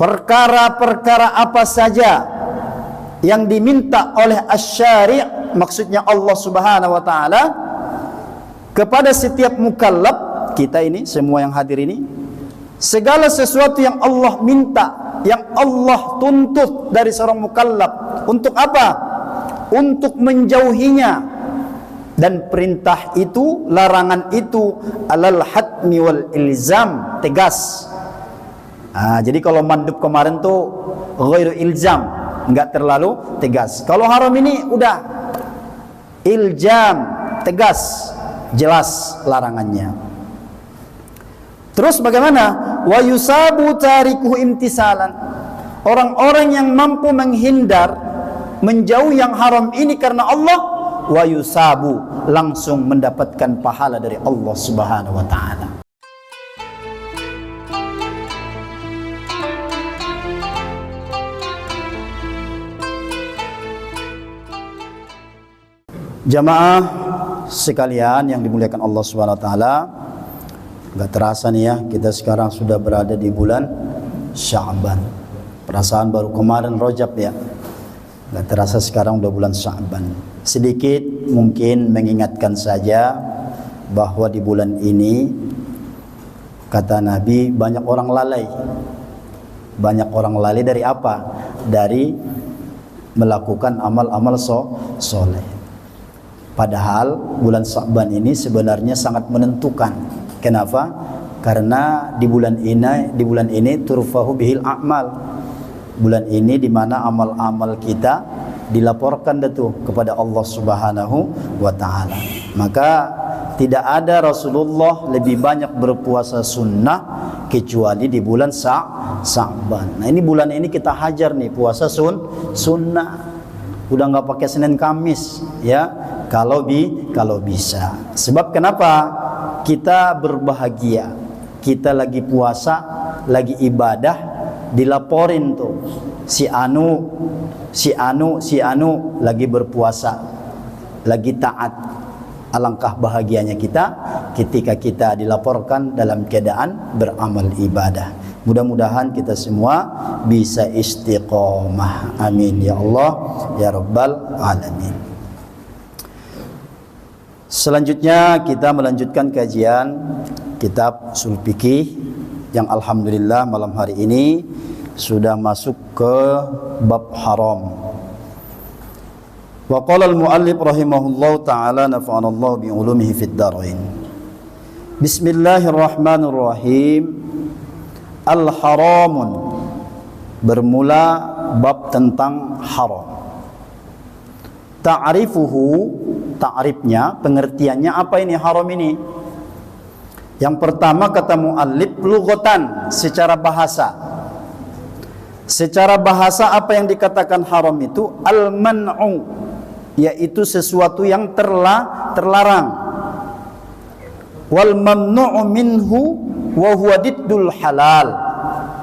perkara-perkara apa saja yang diminta oleh asy-syari', maksudnya Allah Subhanahu wa taala, kepada setiap mukallaf, kita ini semua yang hadir ini, segala sesuatu yang Allah minta, yang Allah tuntut dari seorang mukallaf, untuk apa? Untuk menjauhinya. Dan perintah itu, larangan itu alal hatmi wal ilzam, tegas. Jadi kalau mandub kemarin tuh ghairu ilzam, enggak terlalu tegas. Kalau haram ini udah iljam, tegas, jelas larangannya. Terus bagaimana? Wa yusabu tarikuhu imtisalan. Orang-orang yang mampu menghindar, menjauh yang haram ini karena Allah, wa yusabu, langsung mendapatkan pahala dari Allah Subhanahu wa taala. Jamaah sekalian yang dimuliakan Allah Subhanahu wa taala, enggak terasa nih ya, kita sekarang sudah berada di bulan Sya'ban. Perasaan baru kemarin Rajab ya. Enggak terasa sekarang udah bulan Sya'ban. Sedikit mungkin mengingatkan saja bahwa di bulan ini, kata Nabi, banyak orang lalai. Banyak orang lalai dari apa? Dari melakukan amal-amal soleh. Padahal bulan Sya'ban ini sebenarnya sangat menentukan. Kenapa? Karena di bulan ini turfahu bihil a'mal. Bulan ini di mana amal-amal kita dilaporkan kepada Allah Subhanahu wa taala. Maka tidak ada Rasulullah lebih banyak berpuasa sunnah kecuali di bulan Sya'ban. Nah, ini bulan ini kita hajar nih puasa sunnah. Udah nggak pakai Senin Kamis ya, kalau bisa. Sebab kenapa? Kita berbahagia, kita lagi puasa, lagi ibadah, dilaporin tuh si anu lagi berpuasa, lagi taat. Alangkah bahagianya kita ketika kita dilaporkan dalam keadaan beramal ibadah. Mudah-mudahan kita semua bisa istiqomah. Amin ya Allah ya Rabbal alamin. Selanjutnya kita melanjutkan kajian kitab Ushul Fiqih yang alhamdulillah malam hari ini sudah masuk ke bab haram. Wa qala al-muallif rahimahullahu taala nafa'anallahu bi ulumihi fid dharain. Bismillahirrahmanirrahim. Al-haramun, bermula bab tentang haram. Ta'rifuhu, ta'rifnya, pengertiannya apa ini haram ini? Yang pertama kata muallif, lughatan, secara bahasa. Secara bahasa apa yang dikatakan haram itu? Al-man'u, yaitu sesuatu yang terlarang. Wal mamnu'u minhu wa huwa diddul halal,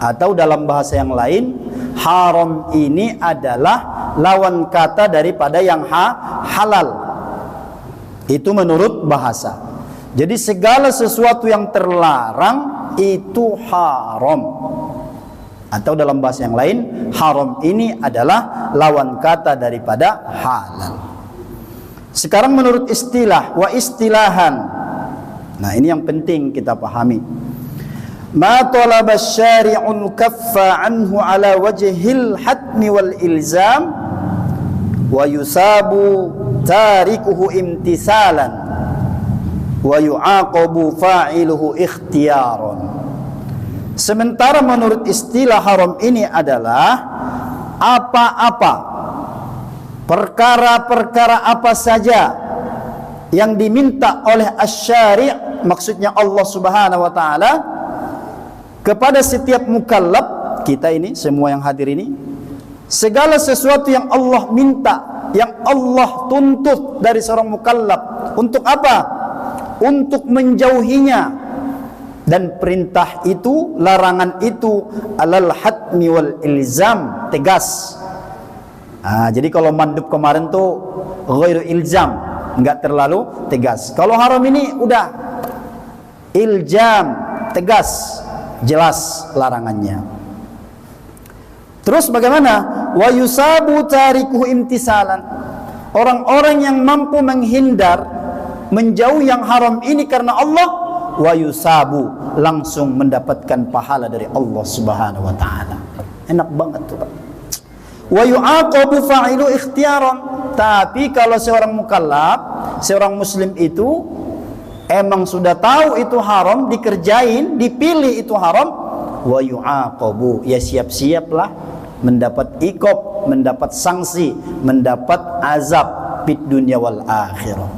atau dalam bahasa yang lain, haram ini adalah lawan kata daripada yang halal. Itu menurut bahasa. Jadi segala sesuatu yang terlarang itu haram, atau dalam bahasa yang lain, haram ini adalah lawan kata daripada halal. Sekarang menurut istilah, wa istilahan. Nah, ini yang penting kita pahami. Ma talaba syari'un kaffa anhu ala wajhil hatmi wal ilzam wa yusabu tarikuhu imtisalan wa yu'aqabu fa'iluhu ikhtiyaran. Sementara menurut istilah haram ini adalah apa-apa, perkara-perkara apa saja yang diminta oleh asy-syari', maksudnya Allah Subhanahu wa taala, kepada setiap mukallaf, kita ini semua yang hadir ini, segala sesuatu yang Allah minta, yang Allah tuntut dari seorang mukallaf, untuk apa? Untuk menjauhinya. Dan perintah itu, larangan itu alal hatmi wal ilzam, tegas. Jadi kalau mandub kemarin tuh ghairu ilzam, enggak terlalu tegas. Kalau haram ini udah iljam, tegas, jelas larangannya. Terus bagaimana? Wa yusabu tarikuhu imtisalan. Orang-orang yang mampu menghindar, menjauh yang haram ini karena Allah, wa yusabu, langsung mendapatkan pahala dari Allah Subhanahu wa taala. Enak banget tuh, Pak. Wa yu'aqabu fa'ilu ikhtiyaran. Tapi kalau seorang mukallaf, seorang muslim itu emang sudah tahu itu haram, dikerjain, dipilih itu haram, wa yu'aqabu, ya siap-siaplah mendapat iqab, mendapat sanksi, mendapat azab fid dunya wal akhirah.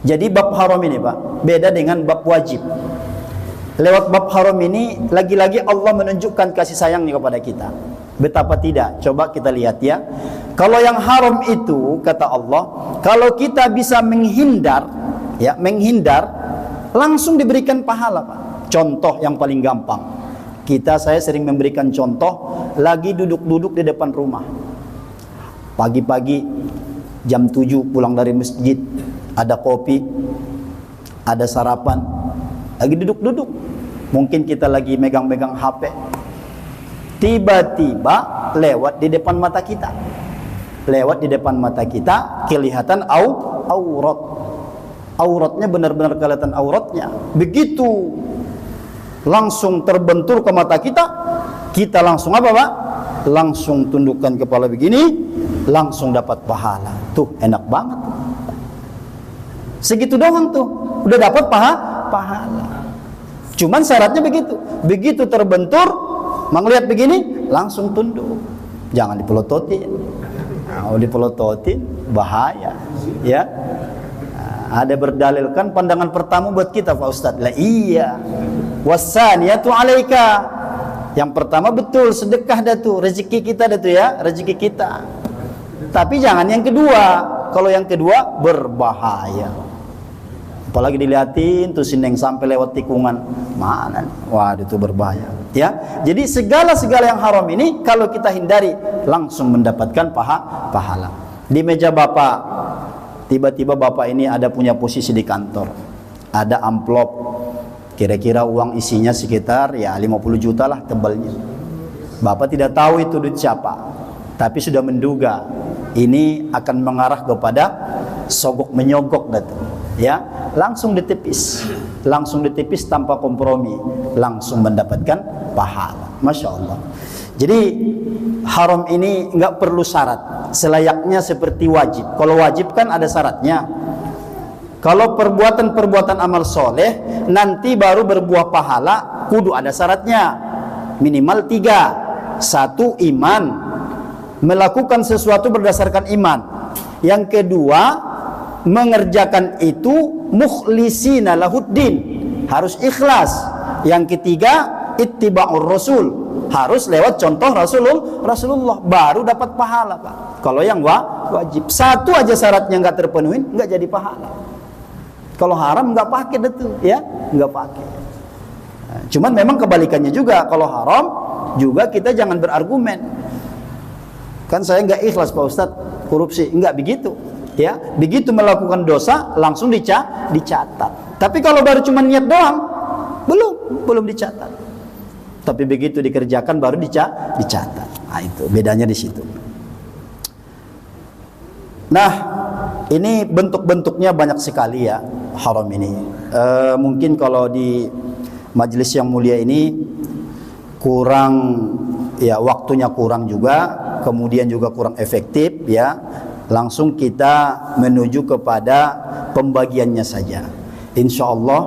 Jadi bab haram ini, Pak, beda dengan bab wajib. Lewat bab haram ini lagi-lagi Allah menunjukkan kasih sayangnya kepada kita. Betapa tidak? Coba kita lihat ya. Kalau yang haram itu, kata Allah, kalau kita bisa menghindar, ya, menghindar, langsung diberikan pahala, Pak. Contoh yang paling gampang. Saya sering memberikan contoh, lagi duduk-duduk di depan rumah. Pagi-pagi jam 7 pulang dari masjid, ada kopi, ada sarapan, lagi duduk-duduk. Mungkin kita lagi megang-megang HP. Tiba-tiba lewat di depan mata kita. Lewat di depan mata kita kelihatan aurat. Auratnya benar-benar kelihatan auratnya. Begitu langsung terbentur ke mata kita, kita langsung apa, Pak? Langsung tundukkan kepala begini, langsung dapat pahala. Tuh, enak banget. Segitu doang tuh, udah dapat pahala. Cuman syaratnya begitu. Begitu terbentur, melihat begini, langsung tunduk. Jangan dipelototin. Kalau dipelototin bahaya, ya. Ada berdalilkan pandangan pertama buat kita, Pak Ustadz. Lah iya. Wasaniyatu alaika. Yang pertama betul, sedekah dah tuh, rezeki kita dah tuh ya, rezeki kita. Tapi jangan yang kedua. Kalau yang kedua berbahaya. Apalagi dilihatin tuh sineng sampai lewat tikungan. Mana nih? Waduh, itu berbahaya. Ya. Jadi segala yang haram ini kalau kita hindari langsung mendapatkan pahala. Di meja Bapak, tiba-tiba Bapak ini ada punya posisi di kantor. Ada amplop, kira-kira uang isinya sekitar ya 50 juta lah tebalnya. Bapak tidak tahu itu duit siapa, tapi sudah menduga ini akan mengarah kepada sogok menyogok datu. Ya, langsung ditepis tanpa kompromi, langsung mendapatkan pahala. Masya Allah. Jadi haram ini nggak perlu syarat, selayaknya seperti wajib. Kalau wajib kan ada syaratnya. Kalau perbuatan amal soleh nanti baru berbuah pahala, kudu ada syaratnya. Minimal 3. 1, iman, melakukan sesuatu berdasarkan iman. Yang kedua, mengerjakan itu mukhlisina lahuddin, harus ikhlas. Yang ketiga, ittiba'ur rasul, harus lewat contoh Rasulullah baru dapat pahala, Pak. Kalau yang wajib, 1 aja syaratnya nggak terpenuhi, nggak jadi pahala. Kalau haram nggak pakai itu, ya, nggak pakai. Cuman memang kebalikannya juga, kalau haram juga kita jangan berargumen. Kan saya nggak ikhlas, Pak Ustadz, korupsi, nggak begitu. Ya, begitu melakukan dosa langsung dicatat. Tapi kalau baru cuma niat doang, belum dicatat. Tapi begitu dikerjakan baru dicatat. Nah, itu bedanya di situ. Nah, ini bentuk-bentuknya banyak sekali ya, haram ini. Mungkin kalau di majelis yang mulia ini kurang, ya, waktunya kurang juga, kemudian juga kurang efektif, ya. Langsung kita menuju kepada pembagiannya saja. Insya Allah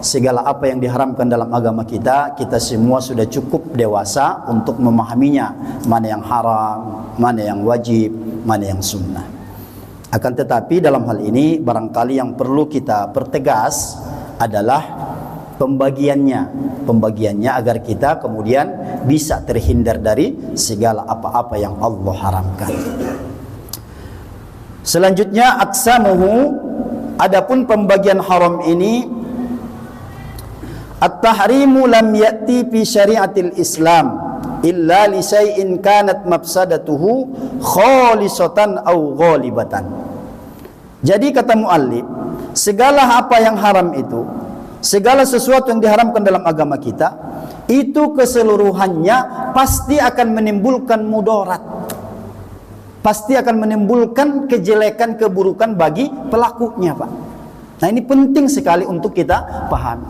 segala apa yang diharamkan dalam agama kita, kita semua sudah cukup dewasa untuk memahaminya, mana yang haram, mana yang wajib, mana yang sunnah. Akan tetapi dalam hal ini barangkali yang perlu kita pertegas adalah pembagiannya agar kita kemudian bisa terhindar dari segala apa-apa yang Allah haramkan. Selanjutnya aqsamuhu, adapun pembagian haram ini, at-tahrimu lam ya'ti fi syariatil Islam illa li syai'in kanat mafsadatuhu khalisatan aw ghalibatan. Jadi kata muallif, segala apa yang haram itu, segala sesuatu yang diharamkan dalam agama kita itu keseluruhannya pasti akan menimbulkan mudarat, pasti akan menimbulkan kejelekan, keburukan bagi pelakunya, Pak. Nah, ini penting sekali untuk kita pahami.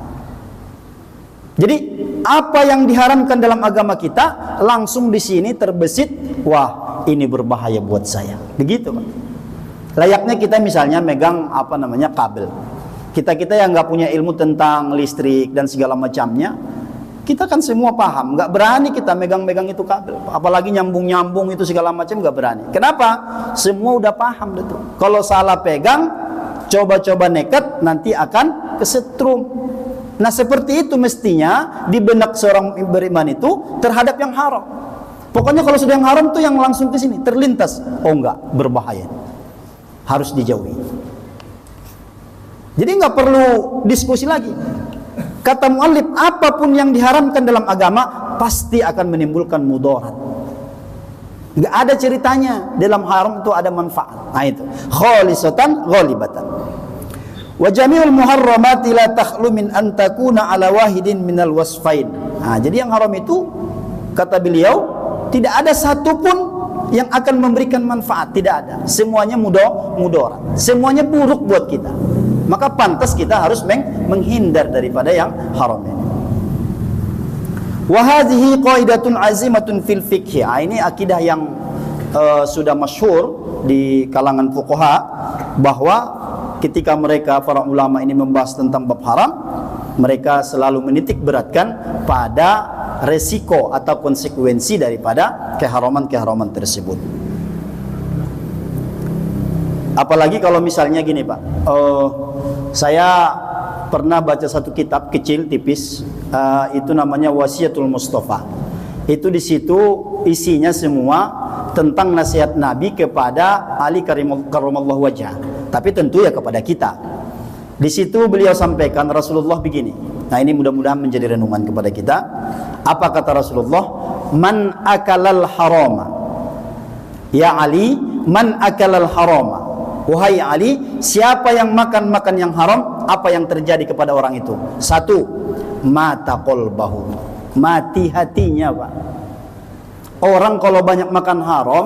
Jadi apa yang diharamkan dalam agama kita langsung di sini terbesit, wah ini berbahaya buat saya. Begitu, Pak. Layaknya kita misalnya megang kabel. Kita yang nggak punya ilmu tentang listrik dan segala macamnya, kita kan semua paham, nggak berani kita megang-megang itu kabel, apalagi nyambung-nyambung itu segala macam, nggak berani. Kenapa? Semua udah paham itu. Kalau salah pegang, coba-coba nekat, nanti akan kesetrum. Nah, seperti itu mestinya di benak seorang beriman itu terhadap yang haram. Pokoknya kalau sudah yang haram tuh yang langsung ke sini terlintas, oh enggak, berbahaya, harus dijauhi. Jadi nggak perlu diskusi lagi. Kata muallif, apapun yang diharamkan dalam agama pasti akan menimbulkan mudarat. Nggak ada ceritanya dalam haram itu ada manfaat. Nah itu khalisatan ghalibatan. Wa jami'ul muharramati la takhlu min an takuna ala wahidin minal wasfain. Nah, jadi yang haram itu kata beliau tidak ada satupun yang akan memberikan manfaat, tidak ada. Semuanya mudarat. Semuanya buruk buat kita. Maka pantas kita harus menghindar daripada yang haram ini. Wa hadhihi qaidatun azimatun fil fiqh. Ini akidah yang sudah masyhur di kalangan fuqaha, bahwa ketika mereka para ulama ini membahas tentang bab haram, mereka selalu menitik beratkan pada resiko atau konsekuensi daripada keharaman-keharaman tersebut. Apalagi kalau misalnya gini, Pak, saya pernah baca satu kitab kecil tipis, itu namanya Wasiyatul Mustafa. Itu di situ isinya semua tentang nasihat Nabi kepada Ali karramallahu wajhah, tapi tentu ya kepada kita. Di situ beliau sampaikan Rasulullah begini. Nah, ini mudah-mudahan menjadi renungan kepada kita. Apa kata Rasulullah? Man akalal harama. Ya Ali, man akalal harama. Wahai Ali, siapa yang makan yang haram, apa yang terjadi kepada orang itu? Satu, mata qalbahu, mati hatinya, Pak. Orang kalau banyak makan haram,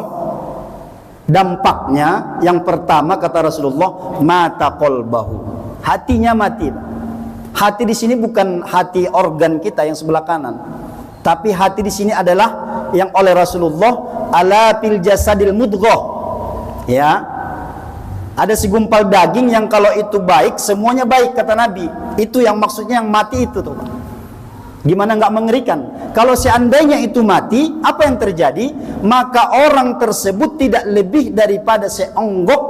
dampaknya yang pertama kata Rasulullah, mata qalbahu, hatinya mati, Pak. Hati di sini bukan hati organ kita yang sebelah kanan, tapi hati di sini adalah yang oleh Rasulullah, ala fil jasadil mudghah, ya. Ada segumpal daging yang kalau itu baik, semuanya baik kata Nabi. Itu yang maksudnya yang mati itu tuh. Gimana nggak mengerikan? Kalau seandainya itu mati, apa yang terjadi? Maka orang tersebut tidak lebih daripada seonggok,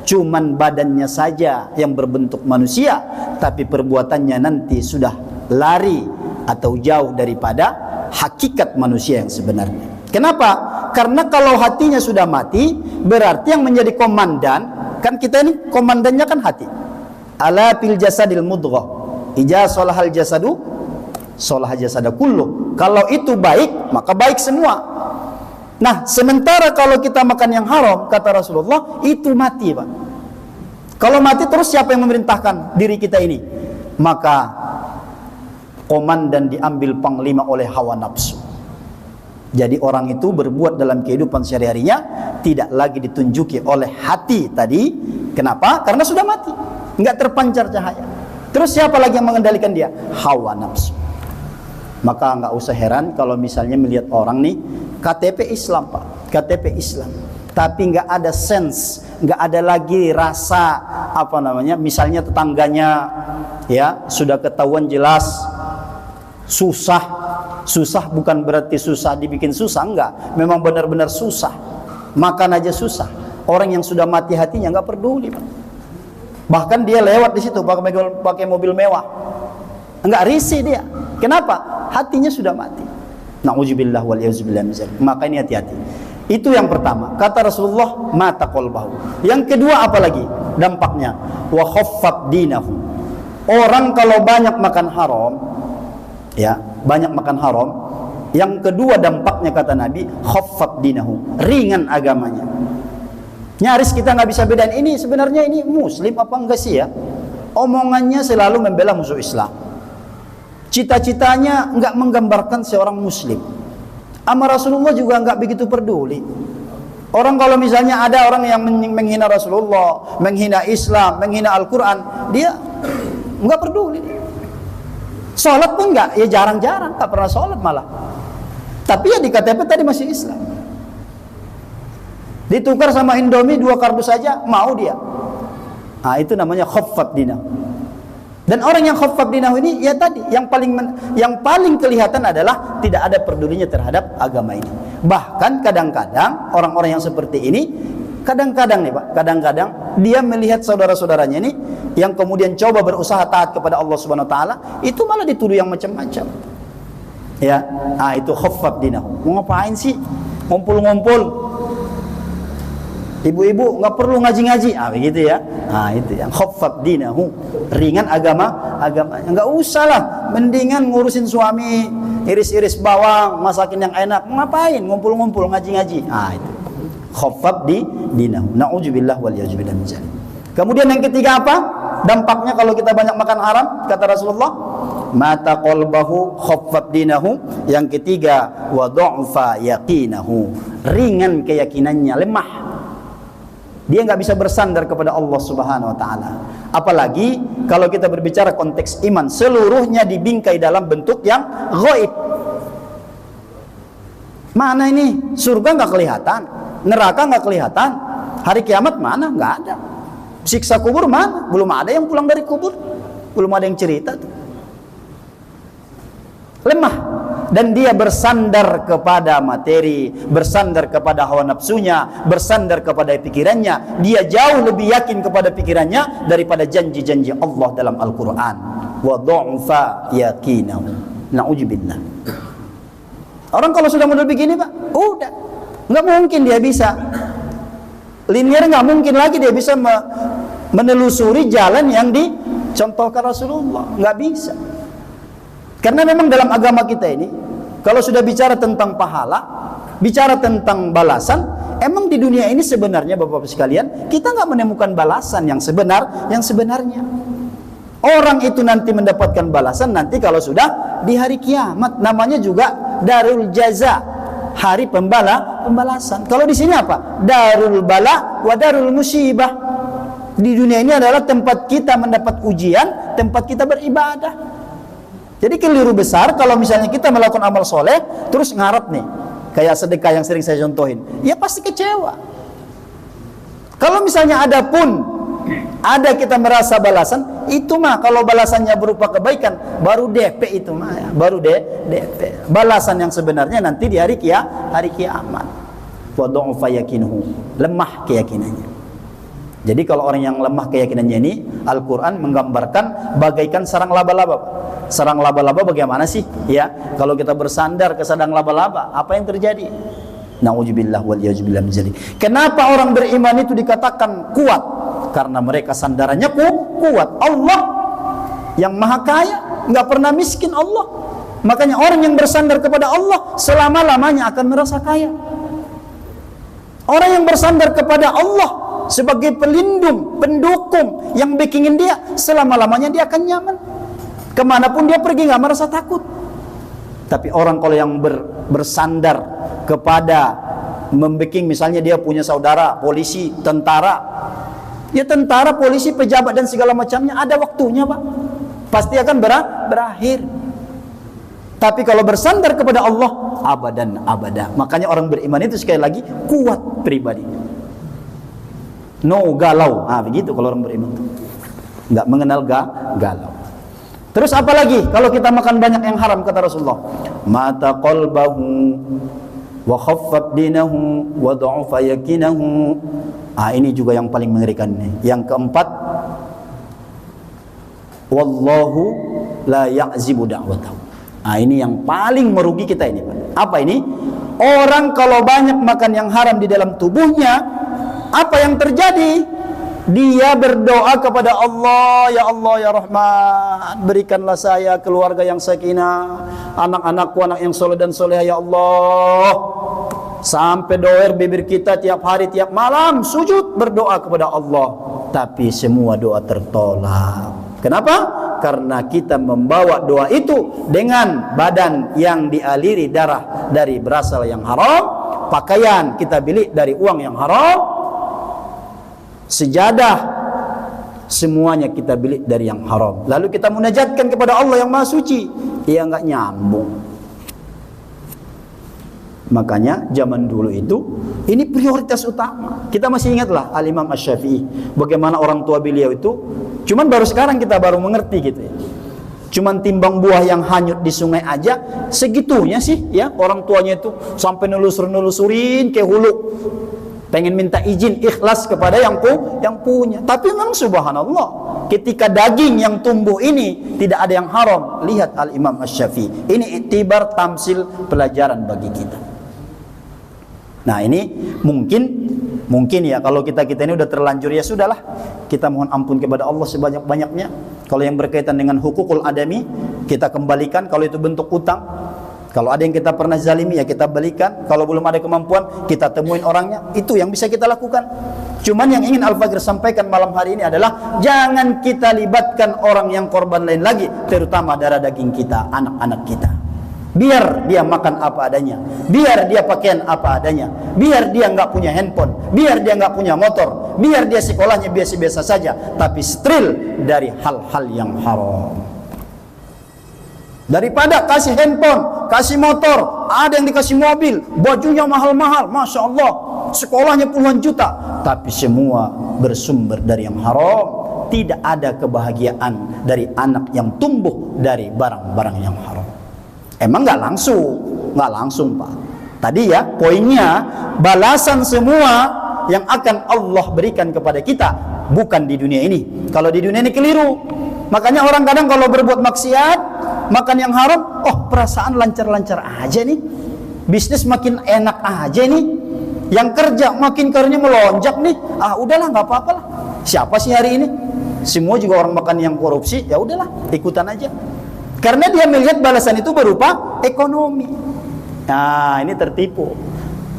cuman badannya saja yang berbentuk manusia, tapi perbuatannya nanti sudah lari atau jauh daripada hakikat manusia yang sebenarnya. Kenapa? Karena kalau hatinya sudah mati, berarti yang menjadi komandan, kan kita ini komandannya kan hati. Ala fil jasadil mudghah, ija solahal jasadu solah jasada kullu. Kalau itu baik, maka baik semua. Nah, sementara kalau kita makan yang haram, kata Rasulullah, itu mati, Pak. Kalau mati terus siapa yang memerintahkan diri kita ini? Maka komandan diambil panglima oleh hawa nafsu. Jadi orang itu berbuat dalam kehidupan sehari-harinya tidak lagi ditunjuki oleh hati tadi. Kenapa? Karena sudah mati, nggak terpancar cahaya. Terus siapa lagi yang mengendalikan dia? Hawa nafsu. Maka nggak usah heran kalau misalnya melihat orang nih KTP Islam, Pak, KTP Islam, tapi nggak ada sense, nggak ada lagi rasa misalnya tetangganya ya sudah ketahuan jelas susah bukan berarti susah dibikin susah, enggak, memang benar-benar susah, makan aja susah. Orang yang sudah mati hatinya nggak peduli, Pak. Bahkan dia lewat di situ pakai mobil mewah, enggak risih dia. Kenapa? Hatinya sudah mati. Nauzubillah wal yauzubillah min dzalik. Maka ini hati-hati. Itu yang pertama. Kata Rasulullah, mata qalbahu. Yang kedua apa lagi dampaknya? Wa khaffat dinahu. Orang kalau banyak makan haram, ya, banyak makan haram, yang kedua dampaknya kata Nabi, khaffat dinahu, ringan agamanya. Nyaris kita nggak bisa bedain ini sebenarnya ini muslim apa enggak sih ya. omongannya selalu membela musuh Islam. Cita-citanya enggak menggambarkan seorang muslim. Sama Rasulullah juga enggak begitu peduli. Orang kalau misalnya ada orang yang menghina Rasulullah, menghina Islam, menghina Al-Quran, dia enggak peduli. Sholat pun enggak, ya jarang-jarang, enggak pernah sholat malah. Tapi ya di KTP tadi masih Islam. Ditukar sama Indomie 2 kardus saja, mau dia. Nah, itu namanya khaffaf dinahu. Dan orang yang khaffaf dinahu ini, ya tadi, yang paling kelihatan adalah tidak ada pedulinya terhadap agama ini. Bahkan kadang-kadang orang-orang yang seperti ini, kadang-kadang nih Pak, kadang-kadang dia melihat saudara-saudaranya ini yang kemudian coba berusaha taat kepada Allah Subhanahu wa taala, itu malah dituduh yang macam-macam. Ya, nah itu khaffaf dinahu. Mau ngapain sih? Ngumpul-ngumpul. Ibu-ibu nggak perlu ngaji-ngaji, begitu ya. Nah itu yang khaffaf dinahu, ringan agamanya. Nggak usah lah, mendingan ngurusin suami, iris-iris bawang, masakin yang enak. Ngapain? Ngumpul-ngumpul ngaji-ngaji. Nah itu khaffaf dinahu. Na'udzubillah wal ya'udzubillah min dzalik. Kemudian yang ketiga apa? Dampaknya kalau kita banyak makan haram, kata Rasulullah, mata qalbahu khaffaf dinahu. Yang ketiga, wa dha'fa yaqinahu, ringan keyakinannya, lemah. Dia nggak bisa bersandar kepada Allah Subhanahu wa taala. Apalagi kalau kita berbicara konteks iman, seluruhnya dibingkai dalam bentuk yang ghaib. Mana ini? Surga nggak kelihatan, neraka nggak kelihatan, hari kiamat mana? Nggak ada. Siksa kubur mana? Belum ada yang pulang dari kubur, belum ada yang cerita tuh. Lemah. Dan dia bersandar kepada materi, bersandar kepada hawa nafsunya, bersandar kepada pikirannya. Dia jauh lebih yakin kepada pikirannya daripada janji-janji Allah dalam Al-Quran. Wa dha'fa yaqinahu. Na'udzubillah. Orang kalau sudah model begini Pak, udah nggak mungkin dia bisa linear, nggak mungkin lagi dia bisa menelusuri jalan yang dicontohkan Rasulullah. Nggak bisa. Karena memang dalam agama kita ini, kalau sudah bicara tentang pahala, bicara tentang balasan, emang di dunia ini sebenarnya Bapak-Bapak sekalian, kita nggak menemukan balasan yang sebenarnya. Orang itu nanti mendapatkan balasan nanti kalau sudah di hari kiamat, namanya juga darul jaza, hari pembalasan. Kalau di sini apa? Darul bala wa darul musibah. Di dunia ini adalah tempat kita mendapat ujian, tempat kita beribadah. Jadi keliru besar kalau misalnya kita melakukan amal soleh terus ngarep nih, kayak sedekah yang sering saya contohin, ya pasti kecewa. Kalau misalnya ada kita merasa balasan, itu mah kalau balasannya berupa kebaikan, baru DP itu mah ya, baru DP. Balasan yang sebenarnya nanti di hari kiamat. Wa dha'fa yaqinuhu, lemah keyakinannya. Jadi kalau orang yang lemah keyakinannya ini, Al-Quran menggambarkan bagaikan sarang laba-laba. Sarang laba-laba bagaimana sih? Ya, kalau kita bersandar ke sarang laba-laba, apa yang terjadi? Na'udzubillah wal ya'udzubillah min dzalik. Kenapa orang beriman itu dikatakan kuat? Karena mereka sandarannya kuat. Allah yang maha kaya, nggak pernah miskin Allah. Makanya orang yang bersandar kepada Allah selama-lamanya akan merasa kaya. Orang yang bersandar kepada Allah sebagai pelindung, pendukung yang bikin dia, selama-lamanya dia akan nyaman. Kemanapun dia pergi nggak merasa takut. Tapi orang kalau yang bersandar kepada membikin, misalnya dia punya saudara polisi, tentara, ya tentara, polisi, pejabat dan segala macamnya ada waktunya Pak, pasti akan berakhir. Tapi kalau bersandar kepada Allah, abadan abada. Makanya orang beriman itu sekali lagi kuat pribadi. No galau. Begitu kalau orang beriman itu. Nggak mengenal galau. Terus apa lagi? Kalau kita makan banyak yang haram, kata Rasulullah, mata qalbahu wa khaffaf dinahu wa dha'fa yaqinahu. Ini juga yang paling mengerikan nih. Yang keempat, wallahu la ya'zibu da'watahu. Ini yang paling merugi kita ini, Pak. Apa ini? Orang kalau banyak makan yang haram di dalam tubuhnya, apa yang terjadi? Dia berdoa kepada Allah, ya Allah ya Rahman, berikanlah saya keluarga yang sakinah, anak-anakku anak yang soleh dan soleha ya Allah. Sampai doer bibir kita tiap hari tiap malam sujud berdoa kepada Allah, tapi semua doa tertolak. Kenapa? Karena kita membawa doa itu dengan badan yang dialiri darah dari berasal yang haram, pakaian kita beli dari uang yang haram, sejadah semuanya kita beli dari yang haram. Lalu kita munajatkan kepada Allah yang Maha Suci, ya enggak nyambung. Makanya zaman dulu itu ini prioritas utama. Kita masih ingatlah Al-Imam Asy-Syafi'i, bagaimana orang tua beliau itu, cuman baru sekarang kita baru mengerti gitu ya. Cuman timbang buah yang hanyut di sungai aja segitunya sih ya, orang tuanya itu sampai nelusurin ke hulu, pengen minta izin ikhlas kepada yang punya. Tapi memang subhanallah, ketika daging yang tumbuh ini tidak ada yang haram. Lihat Al-Imam Asy-Syafi'i, ini iktibar tamsil pelajaran bagi kita. Nah ini mungkin ya, kalau kita ini udah terlanjur, ya sudahlah, kita mohon ampun kepada Allah sebanyak-banyaknya. Kalau yang berkaitan dengan hukukul adami, kita kembalikan. Kalau itu bentuk utang, kalau ada yang kita pernah zalimi, ya kita balikan. Kalau belum ada kemampuan, kita temuin orangnya. Itu yang bisa kita lakukan. Cuman yang ingin Al-Faqir sampaikan malam hari ini adalah jangan kita libatkan orang yang korban lain lagi, terutama darah daging kita, anak-anak kita. Biar dia makan apa adanya, biar dia pakaian apa adanya, biar dia nggak punya handphone, biar dia nggak punya motor, biar dia sekolahnya biasa-biasa saja, tapi steril dari hal-hal yang haram. Daripada kasih handphone, kasih motor, ada yang dikasih mobil, bajunya mahal-mahal, Masya Allah, sekolahnya puluhan juta, tapi semua bersumber dari yang haram. Tidak ada kebahagiaan dari anak yang tumbuh dari barang-barang yang haram. Emang nggak langsung Pak. Tadi ya poinnya, balasan semua yang akan Allah berikan kepada kita bukan di dunia ini. Kalau di dunia ini keliru. Makanya orang kadang kalau berbuat maksiat, makan yang haram, oh perasaan lancar-lancar aja nih, bisnis makin enak aja nih, yang kerja makin karirnya melonjak nih. Ah udahlah, nggak apa-apa lah. Siapa sih hari ini? Semua juga orang makan yang korupsi, ya udahlah ikutan aja. Karena dia melihat balasan itu berupa ekonomi. Nah, ini tertipu.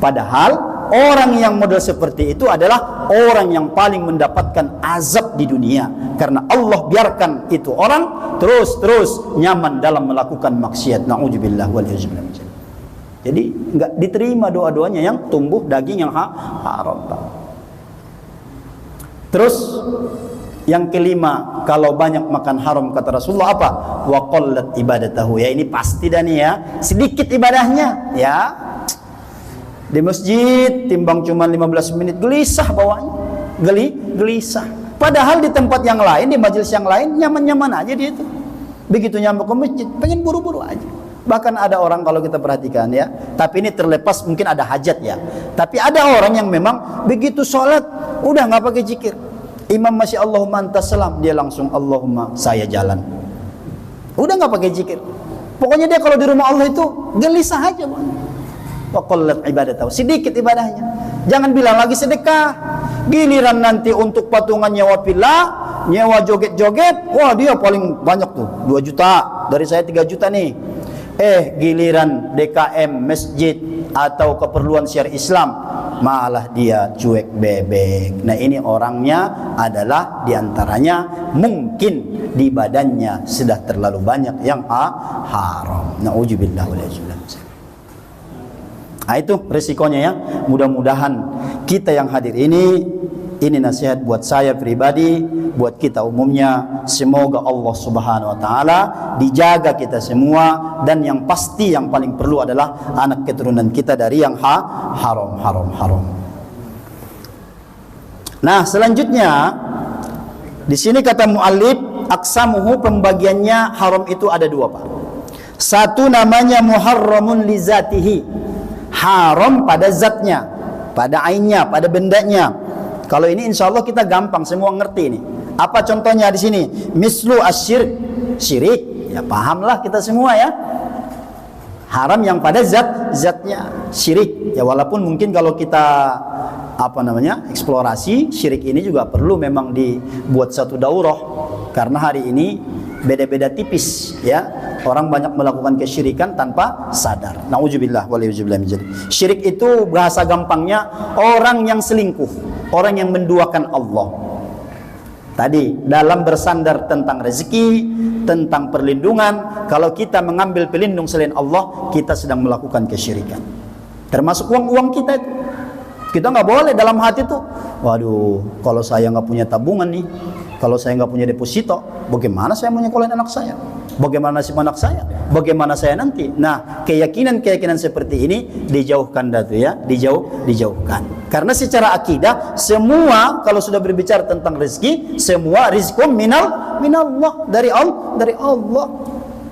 Padahal orang yang model seperti itu adalah orang yang paling mendapatkan azab di dunia. Karena Allah biarkan itu orang terus nyaman dalam melakukan maksiat. Na'udzubillah wal a'udzubillah. Jadi enggak diterima doa-doanya yang tumbuh daging yang haram. Terus yang kelima, kalau banyak makan haram kata Rasulullah apa? Wa qallat ibadatahu. Ya ini pasti dah nih ya, sedikit ibadahnya ya. Di masjid timbang cuma 15 menit gelisah bawaannya. Gelisah. Padahal di tempat yang lain, di majelis yang lain nyaman-nyaman aja dia itu. Begitu nyampe ke masjid pengen buru-buru aja. Bahkan ada orang kalau kita perhatikan ya, tapi ini terlepas mungkin ada hajat ya. Tapi ada orang yang memang begitu sholat udah nggak pakai zikir. Imam masih Allahumma antas salam, dia langsung Allahumma saya jalan. Udah nggak pakai zikir. Pokoknya dia kalau di rumah Allah itu gelisah aja. Wa qallat ibadatahu, sedikit ibadahnya. Jangan bilang lagi sedekah. Giliran nanti untuk patungan nyewa villa, nyewa joget-joget, wah dia paling banyak tuh 2 juta. Dari saya 3 juta nih. Giliran DKM, masjid atau keperluan syiar Islam, malah dia cuek bebek. Nah ini orangnya adalah diantaranya mungkin di badannya sudah terlalu banyak yang haram. Na'udzubillah wal a'udzubillah. Nah itu risikonya ya. Mudah-mudahan kita yang hadir ini nasihat buat saya pribadi, buat kita umumnya. Semoga Allah Subhanahu wa taala dijaga kita semua, dan yang pasti yang paling perlu adalah anak keturunan kita dari yang haram. Nah, selanjutnya di sini kata muallif, aqsamuhu, pembagiannya haram itu ada 2, Pak. Satu namanya muharramun li zatihi, haram pada zatnya, pada ainnya, pada bendanya. Kalau ini insya Allah kita gampang semua ngerti ini. Apa contohnya di sini? Mislu asyirik, syirik, ya pahamlah kita semua ya. Haram yang pada zatnya, syirik. Ya walaupun mungkin kalau kita eksplorasi syirik ini juga perlu memang dibuat satu daurah, karena hari ini beda-beda tipis ya. Orang banyak melakukan kesyirikan tanpa sadar. Nauzubillah waliyuzubillah min dzalik. Syirik itu bahasa gampangnya orang yang selingkuh, orang yang menduakan Allah. Tadi dalam bersandar tentang rezeki, tentang perlindungan, kalau kita mengambil pelindung selain Allah, kita sedang melakukan kesyirikan. Termasuk uang-uang kita itu. Kita nggak boleh dalam hati tuh, waduh, kalau saya nggak punya tabungan nih, kalau saya nggak punya deposito, bagaimana saya mau nyekolahin anak saya? Bagaimana nasib anak saya? Bagaimana saya nanti? Nah, keyakinan-keyakinan seperti ini dijauhkan datu ya, dijauhkan. Karena secara akidah semua kalau sudah berbicara tentang rezeki, semua rizqum minallah, dari Allah.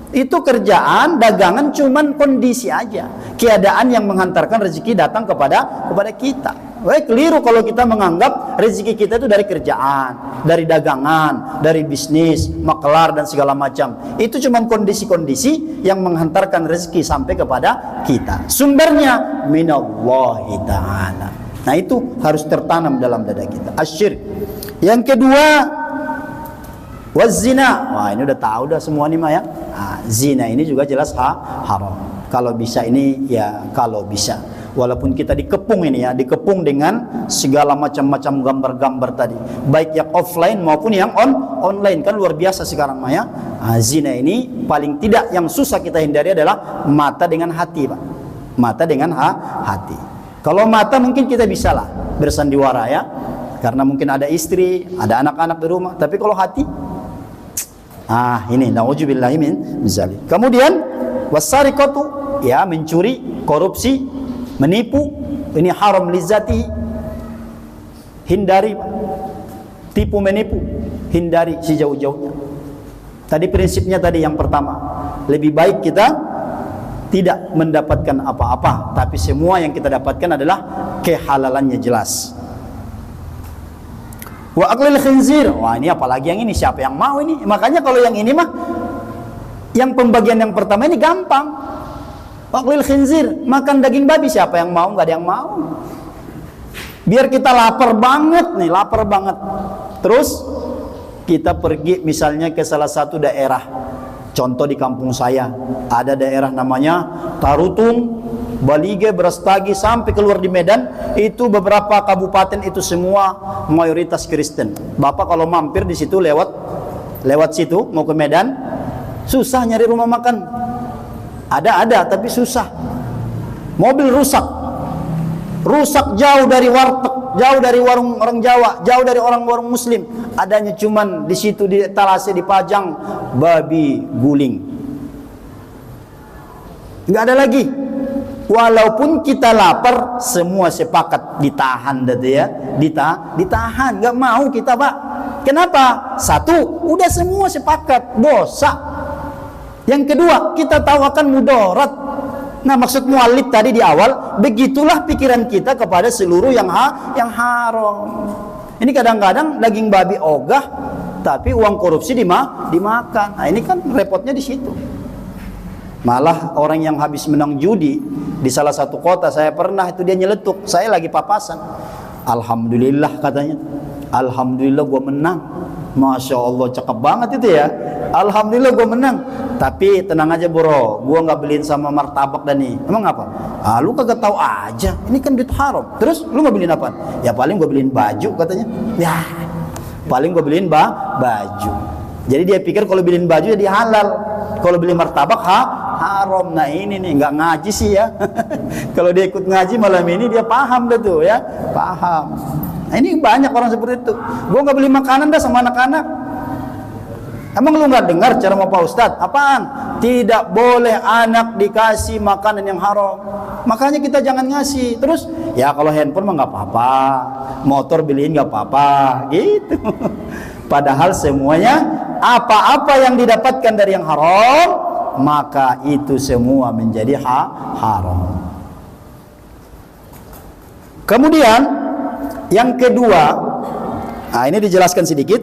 Itu kerjaan, dagangan cuman kondisi aja. Keadaan yang menghantarkan rezeki datang kepada kita. Keliru kalau kita menganggap rezeki kita itu dari kerjaan, dari dagangan, dari bisnis, makelar dan segala macam. Itu cuma kondisi-kondisi yang menghantarkan rezeki sampai kepada kita. Sumbernya minallahi ta'ala. Nah itu harus tertanam dalam dada kita. Asyirik. Yang kedua, wazina. Wah ini udah tahu dah semua nih mah ya. Zina ini juga jelas haram. Kalau bisa ini ya kalau bisa. Walaupun kita dikepung ini ya, dikepung dengan segala macam-macam gambar-gambar tadi, baik yang offline maupun yang online, kan luar biasa sekarang mah ya. Zina ini paling tidak yang susah kita hindari adalah mata dengan hati, Pak. Mata dengan hati. Kalau mata mungkin kita bisa lah bersandiwara ya, karena mungkin ada istri, ada anak-anak di rumah. Tapi kalau hati, ini nauzubillahi min zalik. Kemudian wasariqatu, ya mencuri, korupsi, menipu, ini haram lizati. Hindari, tipu menipu, hindari sejauh-jauhnya. Tadi prinsipnya tadi yang pertama, lebih baik kita tidak mendapatkan apa-apa, tapi semua yang kita dapatkan adalah kehalalannya jelas. Wa aklil khinzir. Wah ini apalagi yang ini, siapa yang mau ini? Makanya kalau yang ini mah, yang pembagian yang pertama ini gampang. Wa aklil khinzir, makan daging babi, siapa yang mau? Nggak ada yang mau. Biar kita lapar banget nih, lapar banget. Terus kita pergi misalnya ke salah satu daerah. Contoh di kampung saya, ada daerah namanya Tarutung, Balige, Brastagi, sampai keluar di Medan, itu beberapa kabupaten itu semua mayoritas Kristen. Bapak kalau mampir di situ lewat situ mau ke Medan, susah nyari rumah makan. Ada tapi susah. Mobil rusak jauh dari warteg, jauh dari warung orang Jawa, jauh dari orang-orang Muslim. Adanya cuman di situ di etalase dipajang babi guling. Nggak ada lagi. Walaupun kita lapar, semua sepakat ditahan ya, ditahan. Nggak mau kita, Pak. Kenapa? Satu, udah semua sepakat, dosa. Yang kedua, kita tahu akan mudarat. Nah, maksud muallif tadi di awal, begitulah pikiran kita kepada seluruh yang haram. Ini kadang-kadang daging babi ogah, tapi uang korupsi dimakan. Nah, ini kan repotnya di situ. Malah orang yang habis menang judi di salah satu kota, saya pernah itu dia nyeletuk, saya lagi papasan. Alhamdulillah katanya. Alhamdulillah gua menang. Masya Allah cakep banget itu ya. Alhamdulillah gua menang. Tapi tenang aja bro, gua nggak beliin sama martabak dan nih. Emang apa? Lu kagak tahu aja. Ini kan duit haram. Terus lu mau beliin apa? Ya paling gua beliin baju katanya. Ya paling gua beliin baju. Jadi dia pikir kalau beliin baju jadi halal. Kalau beli martabak haram. Nah ini nih nggak ngaji sih ya. Kalau dia ikut ngaji malam ini dia paham dah tuh ya, paham. Nah ini banyak orang seperti itu. Gua nggak beli makanan dah sama anak-anak. Emang lu nggak dengar cara mau Pak Ustadz? Apaan? Tidak boleh anak dikasih makanan yang haram. Makanya kita jangan ngasih. Terus ya kalau handphone mah nggak apa-apa, motor beliin nggak apa-apa, gitu. Padahal semuanya apa-apa yang didapatkan dari yang haram, maka itu semua menjadi haram. Kemudian yang kedua, nah ini dijelaskan sedikit.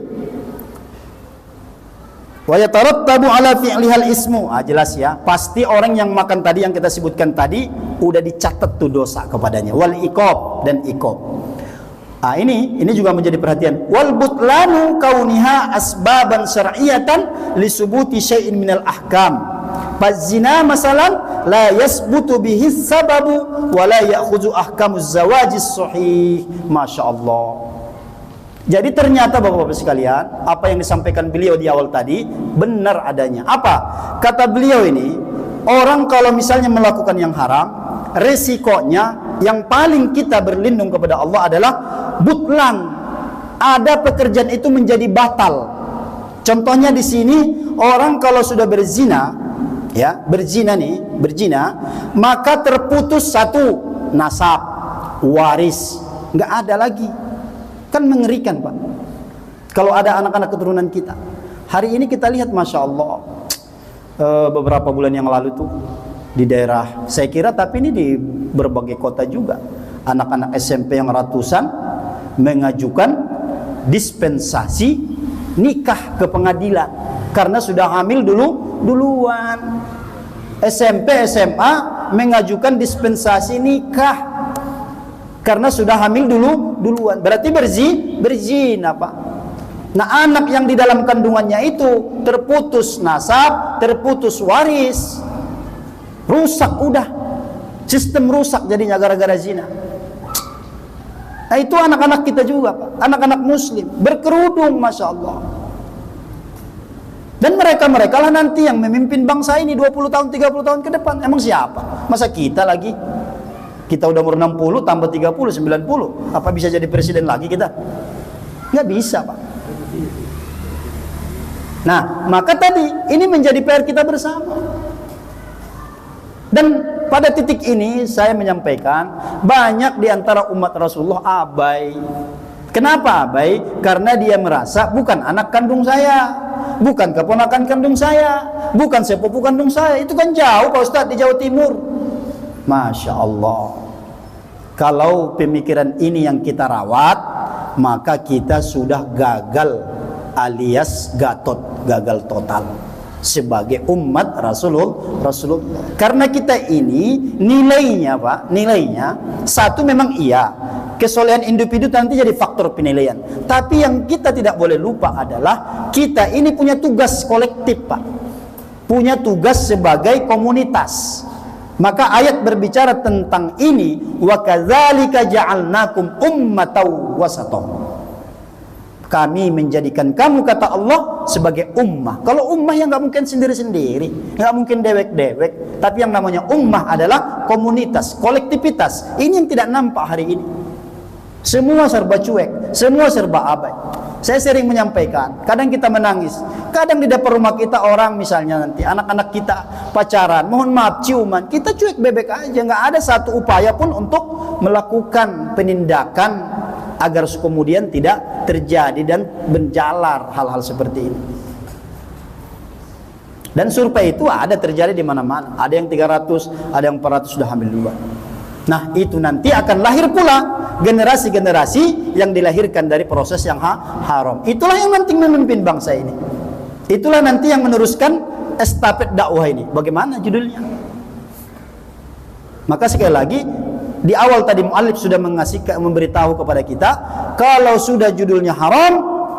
Wa yatarattabu ala fi'lihal ismu. Jelas ya, pasti orang yang makan tadi yang kita sebutkan tadi udah dicatat tuh dosa kepadanya. Wal iqab, dan iqab. Ini juga menjadi perhatian. Wal butlanu kauniha asbaban syar'iyatan li subuti syai'in minal ahkam. Fazina masalan la yasbutu bihi sababu wa la ya'khudhu ahkamuz zawajis sahih. Masya Allah. Jadi ternyata Bapak-bapak sekalian, apa yang disampaikan beliau di awal tadi benar adanya. Apa? Kata beliau ini, orang kalau misalnya melakukan yang haram, resikonya yang paling kita berlindung kepada Allah adalah butlan. Ada pekerjaan itu menjadi batal. Contohnya di sini, orang kalau sudah berzina, ya, berzina, maka terputus satu nasab, waris, nggak ada lagi. Kan mengerikan, Pak. Kalau ada anak-anak keturunan kita. Hari ini kita lihat, Masya Allah, beberapa bulan yang lalu tuh di daerah, saya kira, tapi ini di berbagai kota juga, anak-anak SMP yang ratusan mengajukan dispensasi nikah ke pengadilan karena sudah hamil duluan. SMP, SMA mengajukan dispensasi nikah karena sudah hamil duluan. Berarti berzina, Pak. Nah, anak yang di dalam kandungannya itu terputus nasab, terputus waris, rusak udah, sistem rusak jadinya gara-gara zina. Nah, itu anak-anak kita juga, Pak, anak-anak muslim berkerudung, Masya Allah. Dan mereka lah nanti yang memimpin bangsa ini 20 tahun, 30 tahun ke depan. Emang siapa? Masa kita lagi? Kita udah umur 60 tambah 30, 90. Apa bisa jadi presiden lagi kita? Nggak bisa, Pak. Nah, maka tadi ini menjadi PR kita bersama. Dan pada titik ini saya menyampaikan, banyak di antara umat Rasulullah abai. Kenapa abai? Karena dia merasa bukan anak kandung saya, bukan keponakan kandung saya, bukan sepupu kandung saya. Itu kan jauh, Pak Ustadz, di Jawa Timur. Masya Allah. Kalau pemikiran ini yang kita rawat, maka kita sudah gagal alias gagal total sebagai umat Rasulullah. Karena kita ini nilainya, Pak, satu memang iya, kesolehan individu nanti jadi faktor penilaian. Tapi yang kita tidak boleh lupa adalah kita ini punya tugas kolektif, Pak, punya tugas sebagai komunitas. Maka ayat berbicara tentang ini, wa kadzalika ja'alnakum ummatan wasatan. Kami menjadikan kamu, kata Allah, sebagai ummah. Kalau ummah yang nggak mungkin sendiri-sendiri, nggak mungkin dewek-dewek. Tapi yang namanya ummah adalah komunitas, kolektivitas. Ini yang tidak nampak hari ini. Semua serba cuek, semua serba abai. Saya sering menyampaikan, kadang kita menangis, kadang di depan rumah kita orang misalnya nanti anak-anak kita pacaran, mohon maaf ciuman, kita cuek bebek aja, nggak ada satu upaya pun untuk melakukan penindakan agar kemudian tidak terjadi dan menjalar hal-hal seperti ini. Dan survei itu ada terjadi di mana-mana, ada yang 300, ada yang 400 sudah hamil duluan. Nah, itu nanti akan lahir pula generasi-generasi yang dilahirkan dari proses yang haram. Itulah yang nanti memimpin bangsa ini. Itulah nanti yang meneruskan estafet dakwah ini. Bagaimana judulnya? Maka sekali lagi, di awal tadi mu'alif sudah memberitahu kepada kita, kalau sudah judulnya haram,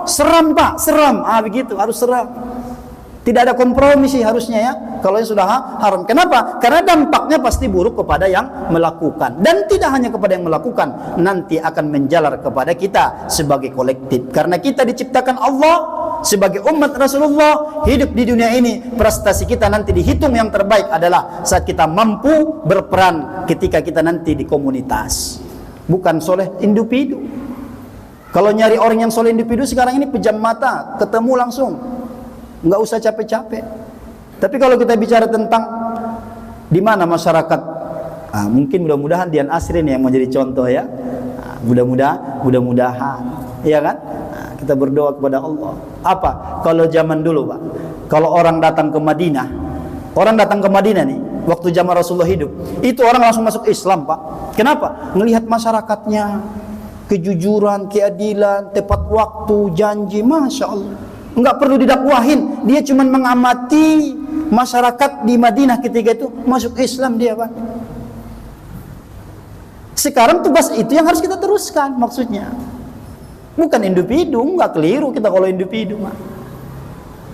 seram, Pak, seram. Begitu, harus seram. Tidak ada kompromi sih harusnya, ya, kalau yang sudah haram. Kenapa? Karena dampaknya pasti buruk kepada yang melakukan. Dan tidak hanya kepada yang melakukan, nanti akan menjalar kepada kita sebagai kolektif. Karena kita diciptakan Allah sebagai umat Rasulullah, hidup di dunia ini, prestasi kita nanti dihitung yang terbaik adalah saat kita mampu berperan ketika kita nanti di komunitas. Bukan soleh individu. Kalau nyari orang yang soleh individu sekarang ini pejam mata, ketemu langsung. Nggak usah capek-capek. Tapi kalau kita bicara tentang di mana masyarakat, mungkin mudah-mudahan Dian Asrin yang menjadi contoh, ya. Mudah-mudahan, ya kan? Kita berdoa kepada Allah. Apa? Kalau zaman dulu, Pak, kalau orang datang ke Madinah nih, waktu zaman Rasulullah hidup, itu orang langsung masuk Islam, Pak. Kenapa? Melihat masyarakatnya, kejujuran, keadilan, tepat waktu, janji, Masya Allah. Enggak perlu didakwahin, dia cuma mengamati masyarakat di Madinah ketika itu masuk Islam dia, Pak. Sekarang tugas itu yang harus kita teruskan, maksudnya bukan individu. Enggak, keliru kita kalau individu, Pak.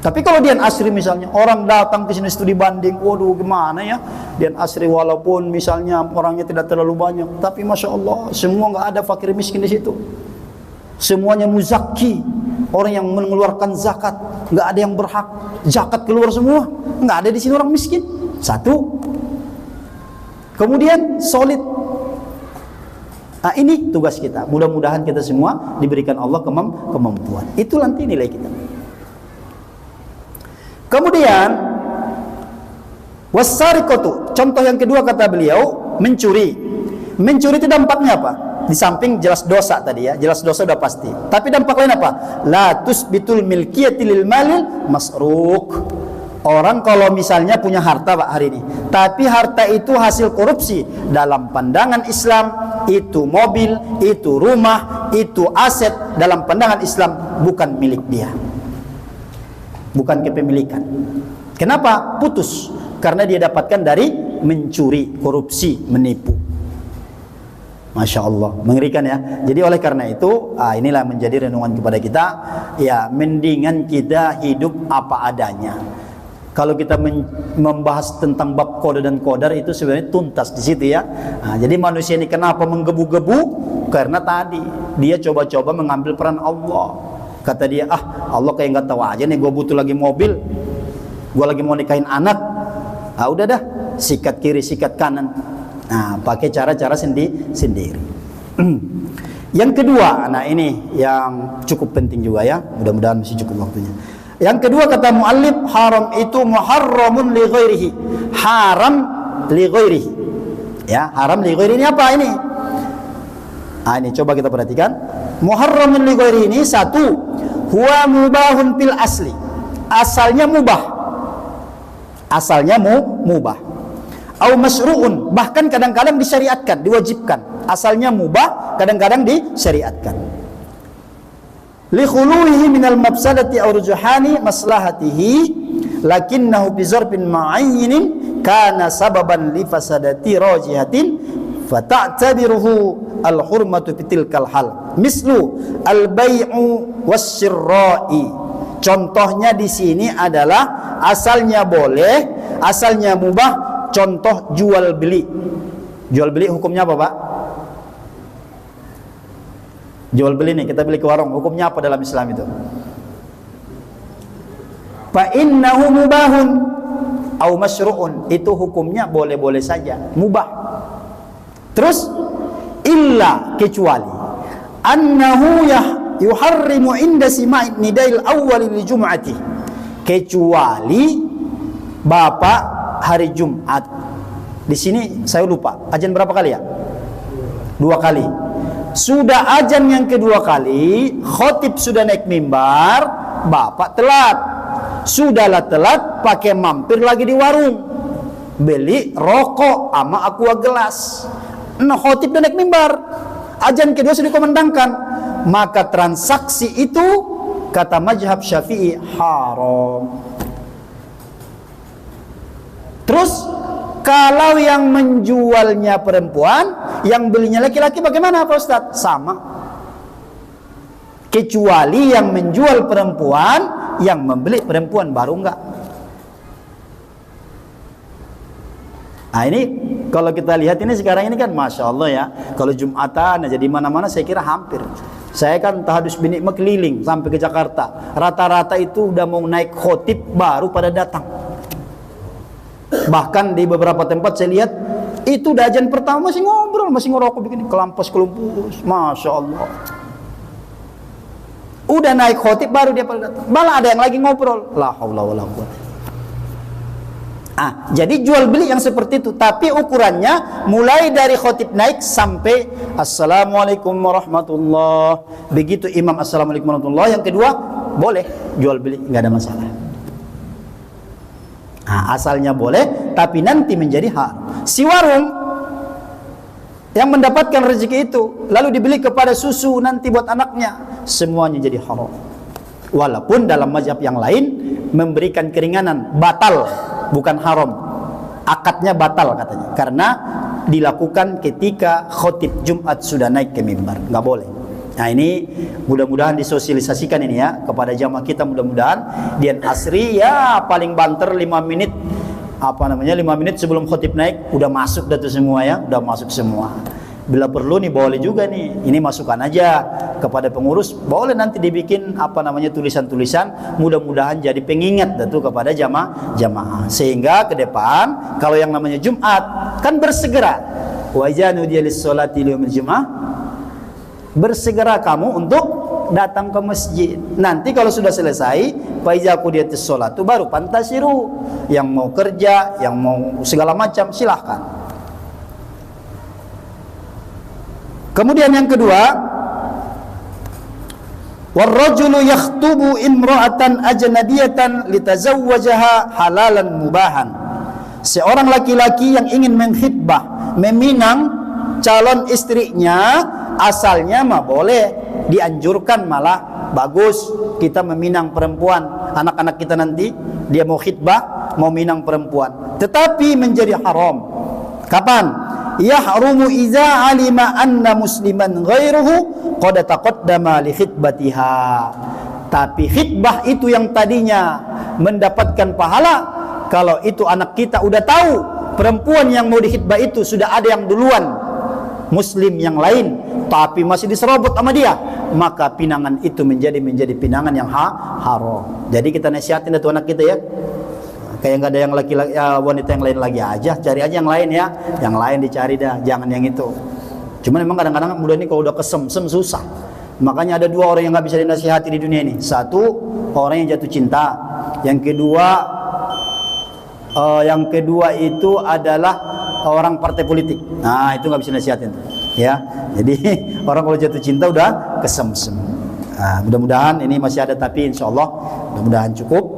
Tapi kalau Dian Asri misalnya, orang datang ke sini studi banding, waduh gimana ya Dian Asri, walaupun misalnya orangnya tidak terlalu banyak, tapi Masya Allah semua nggak ada fakir miskin di situ. semuanya muzaki, orang yang mengeluarkan zakat, nggak ada yang berhak zakat keluar semua, nggak ada di sini orang miskin. Satu. Kemudian solid. Nah, ini tugas kita. Mudah-mudahan kita semua diberikan Allah kemampuan. Itu nanti nilai kita. Kemudian wasariqatu, contoh yang kedua kata beliau, mencuri. Mencuri itu dampaknya apa? Di samping jelas dosa tadi ya, jelas dosa udah pasti. Tapi dampak lain apa? La tusbitul milkiyati lil malil masruq. Orang kalau misalnya punya harta Pak hari ini, tapi harta itu hasil korupsi, dalam pandangan Islam itu mobil, itu rumah, itu aset, dalam pandangan Islam bukan milik dia, bukan kepemilikan. Kenapa? Putus. Karena dia dapatkan dari mencuri, korupsi, menipu. Masya Allah, mengerikan ya. Jadi oleh karena itu, inilah menjadi renungan kepada kita. Ya, mendingan kita hidup apa adanya. Kalau kita membahas tentang bab qada dan qadar itu sebenarnya tuntas di situ ya. Nah, jadi manusia ini kenapa menggebu-gebu? Karena tadi dia coba-coba mengambil peran Allah. Kata dia, Allah kayak nggak tahu aja nih, gue butuh lagi mobil, gue lagi mau nikahin anak. Udah dah, sikat kiri, sikat kanan. Nah, pakai cara-cara sendiri. Yang kedua, nah ini yang cukup penting juga ya. Mudah-mudahan masih cukup waktunya. Yang kedua kata muallif, haram itu muharramun li ghairihi. Haram li ghairihi. Ya, haram li ghairihi ini apa ini? Ini coba kita perhatikan. Muharramun li ghairihi ini satu, huwa mubahun fil asli. Asalnya mubah. Asalnya mubah. Au masru'un, bahkan kadang-kadang disyariatkan, diwajibkan. Asalnya mubah, kadang-kadang disyariatkan. Li khuluhi minal mafsadati aw rujuhani maslahatihi lakinnahu bi zarfin ma'ayyin kana sababan li fasadati rajihatin fata'tabiruhu al hurmatu fi tilkal hal mislu al bai'u wasyirra'i. Contohnya di sini adalah asalnya boleh, asalnya mubah. Contoh jual beli. Jual beli hukumnya apa Pak? Jual beli nih, kita beli ke warung, hukumnya apa dalam Islam itu? Fa innahu mubahun au masyru'un, itu hukumnya boleh-boleh saja, mubah. Terus illa, kecuali annahu yuharrimu inda sima'i nidail awwal li jum'ati, kecuali Bapak hari Jumat. Di sini saya lupa, azan berapa kali ya? 2 kali. Sudah azan yang kedua kali, khotib sudah naik mimbar, Bapak telat. Sudahlah telat, pakai mampir lagi di warung, beli rokok sama aqua gelas. Nah, khotib udah naik mimbar, azan kedua sudah dikumandangkan, maka transaksi itu kata mazhab Syafi'i haram. Terus kalau yang menjualnya perempuan, yang belinya laki-laki, bagaimana Pak Ustadz? Sama. Kecuali yang menjual perempuan, yang membeli perempuan baru enggak. Nah ini kalau kita lihat ini sekarang ini kan Masya Allah ya. Kalau Jumatan aja di mana-mana saya kira hampir. Saya kan tahadus bini keliling sampai ke Jakarta. Rata-rata itu udah mau naik khotib baru pada datang. Bahkan di beberapa tempat saya lihat itu udah azan pertama masih ngobrol, masih ngerokok begini, kelumpus, Masya Allah. Udah naik khotib baru dia pada datang. Malah ada yang lagi ngobrol. La haula wala quwwata. Jadi jual beli yang seperti itu, tapi ukurannya mulai dari khotib naik sampai Assalamualaikum warahmatullah. Begitu imam Assalamualaikum warahmatullah, yang kedua boleh jual beli, nggak ada masalah. Asalnya boleh, tapi nanti menjadi haram. Si warung yang mendapatkan rezeki itu lalu dibeli kepada susu nanti buat anaknya, semuanya jadi haram. Walaupun dalam mazhab yang lain memberikan keringanan, batal, bukan haram. Akadnya batal katanya, karena dilakukan ketika khotib Jumat sudah naik ke mimbar, nggak boleh. Nah ini mudah-mudahan disosialisasikan ini ya kepada jamaah kita, mudah-mudahan dian asri ya paling banter 5 menit 5 menit sebelum khotib naik udah masuk dah tuh semua ya, udah masuk semua. Bila perlu nih boleh juga nih, ini masukan aja kepada pengurus, boleh nanti dibikin apa namanya tulisan-tulisan, mudah-mudahan jadi pengingat itu kepada jamaah. Sehingga ke depan kalau yang namanya Jumat kan bersegera. Wa idza nudiya lis-sholati yaumil jumu'ah, bersegera kamu untuk datang ke masjid. Nanti kalau sudah selesai, fa iza qudiyatis sholatu baru pantasiru. Yang mau kerja, yang mau segala macam silahkan. Kemudian yang kedua, warrajulu yakhtubu imra'atan ajnabiyatan litazawwajaha halalan mubahan. Seorang laki-laki yang ingin mengkhitbah, meminang calon istrinya, asalnya mah boleh, dianjurkan malah bagus kita meminang perempuan. Anak-anak kita nanti dia mau khitbah, mau minang perempuan, tetapi menjadi haram. Kapan? Yahrumu idza alima anna musliman ghairuhu qad taqaddama li khitbatiha. Tapi khitbah itu yang tadinya mendapatkan pahala, kalau itu anak kita udah tahu perempuan yang mau dikhitbah itu sudah ada yang duluan, muslim yang lain, tapi masih diserobot sama dia, maka pinangan itu menjadi pinangan yang haram. Jadi kita nasihatin itu anak kita ya, kayak nggak ada yang laki-laki wanita yang lain lagi aja, cari aja yang lain ya, yang lain dicari dah, jangan yang itu. Cuman memang kadang-kadang muda ini kalau udah kesem-sem susah. Makanya ada dua orang yang nggak bisa dinasihati di dunia ini. Satu, orang yang jatuh cinta. Yang kedua itu adalah orang partai politik. Nah, itu nggak bisa nasihatin ya. Jadi orang kalau jatuh cinta udah kesem-sem. Nah, mudah-mudahan ini masih ada, tapi insya Allah mudah-mudahan cukup.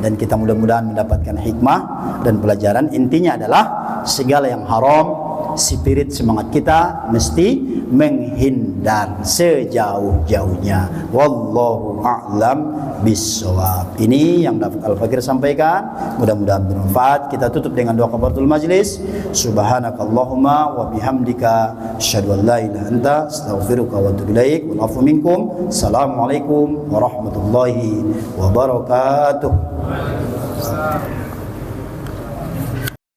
Dan kita mudah-mudahan mendapatkan hikmah dan pelajaran. Intinya adalah segala yang haram, spirit semangat kita mesti menghindar sejauh-jauhnya. Wallahu a'lam bissawab. Ini yang dapat Al-Fakir sampaikan, mudah-mudahan bermanfaat. Kita tutup dengan doa kafaratul majlis. Subhanakallahumma wa bihamdika asyhadu an la ilaha illa anta astaghfiruka wa atubu ilaik. Wal afu minkum. Assalamualaikum warahmatullahi wabarakatuh.